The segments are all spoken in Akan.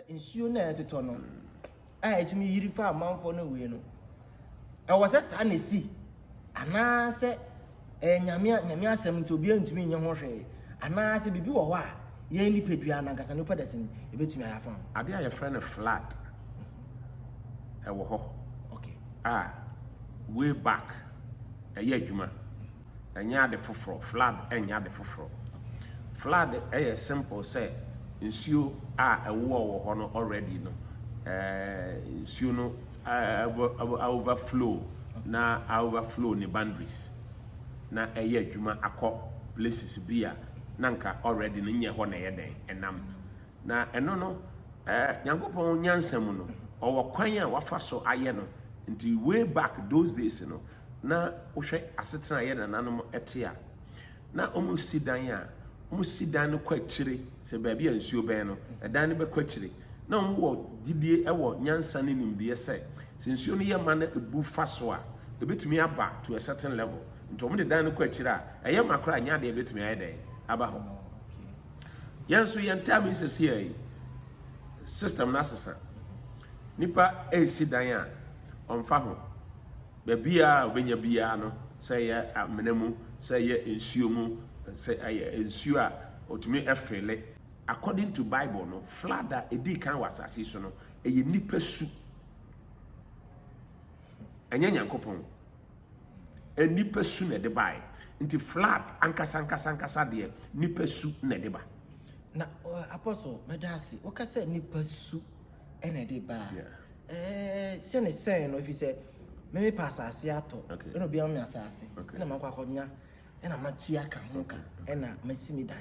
nsuo na eteto no etimi yiri fa amanfo no we no was a sa na si ana se nyame asem nti obi antumi nye ho hwe ana se bibi wo ho a ye ni pedua na nkasa no pedesin ebetumi ayafa ade a ye friend flat wo ho okay way back eye adwuma anya de foforo flat anya de foforo flood simple say nsuo wo ho no already no nsuo no overflow na overflow ni boundaries na adwuma akọ places bia na nka already no nye ho na den enam na eno no Nyankopon nyansam no owo kwan a wafa so aye no nti way back those days no na wohwe asetena ye nananom etia na omusidan a omusidan no kwachire se ba bia nsuo ben no edan ne be kwachire na wo didie ewo nyansa ne nimde se nsuo no ye ma na ebu fa so a ebetumi aba to a certain level nti omo de dan no kwachire a eye makra nya de ebetumi aye den aba ho yanso yentami se sie system na sesa nipa esidan a onfa ho ba bia obenya bia no se ye amenamu se ye nsuo mu se nsuo a otumi efele according to Bible no flood a edi kan wasase so no eye nipa su enya Nyankopon nipa su na de bai nti flood ankasa de nipa su na de ba na apostle medasi o ka say nipa su na de ba se ne sen no if you say me pass asase ato no bia me asase na makwa konya na matua ka ho ka na masimi dan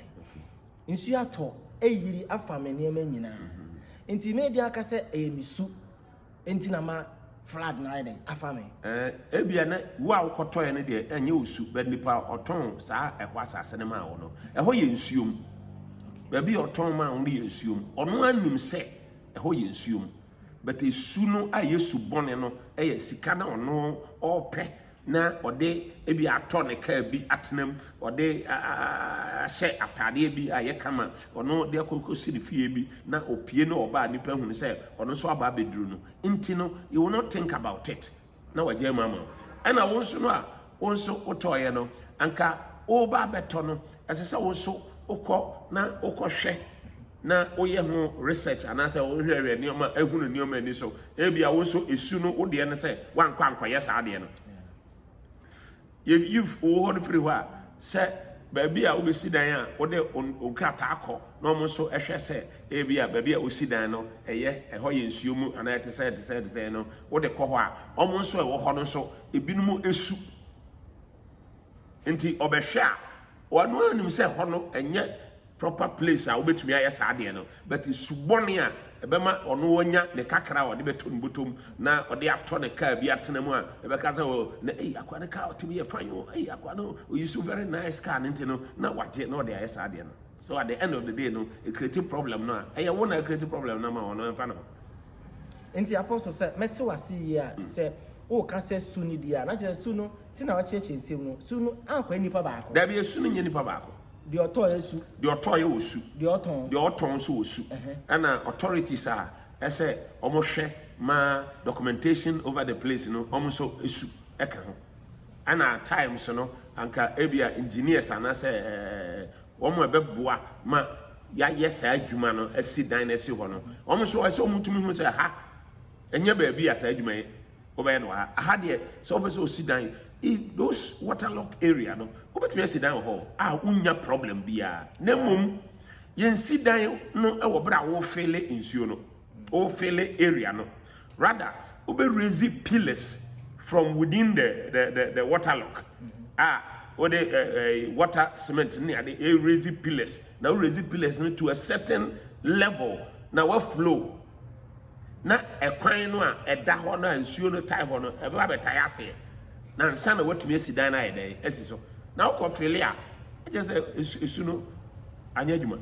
nsu ato eyiri afa me niam nyina nti media aka se eyemisu nti na ma flood na den afa me ebia na wo a wokotoye ne de enye osu ba nipa oton saa ehwa asase ne ma wo no eho ye nsuom ba bi oton ma wo ye nsuom ono anim se eho ye nsuom but esu no a yesu bone no eye sika na ono ope na ode ebi ato ne ka bi atenam ode se atade bi aye kama ono de akokosi ne fie bi na opie no oba nipa hunu se ono so aba beduru no nti no you will not think about it na waje mama ana wonso no a wonso otoye no anka oba beto no asese wonso okọ na okohwe na oye ho research anase o hwehwe nioma ehunu nioma ni so ebia wonso esu no ode ne se wankwa yes ade no you've all free wa say baby a obesi dan a ode onkrata akọ na omo so ehwe se ebia baby a osidan no eye eho ye nsuo mu ana ete say no ode kọ ho a omo so ewo ho no so ebinumu esu nti obehwe a wanu anim se ho no enye proper place a obetumi aye sa ade no but subone a ebema ono wonya ne kakra ode beto nbotom na ode ato ne car bi atena mu a ebeka say na akwa ne car otimi ye fine akwa no you so very nice car ntino na waje na ode aye sa ade no so at the end of the day no a creative problem no won a creative problem na ma ono enfa no nti apostle say meti wase yi a say o ka say su ni dia na je su no ti na wa cheche nsem no su no ankwa nipa baako da bi su no nye nipa baako the authority the authority osu the authority so osu ana authorities are say omo hwe ma documentation over the place no omo so esu eka ho ana times no anka ebia engineers ana say omo ebeboa ma ya yesa adwuma no asi dan na asi ho no omo so ase omo tumi hu say ha enye ba bia sa adwuma ye obaye no ha de so omo so osi dan those waterlock area no obetumi asidan ho unya problem bia na mum yensidan no e wo bra wo fele nsuo no o fele area no rather obe raise pillars from within the waterlock or the water cement near the raise pillars now raise pillars to a certain level now what flow na ekwan no a eda ho na nsuo no tai ho no e ba betai ase na nsa na watumi asidan na yede esi so na uko fele a just esu no anya dwuma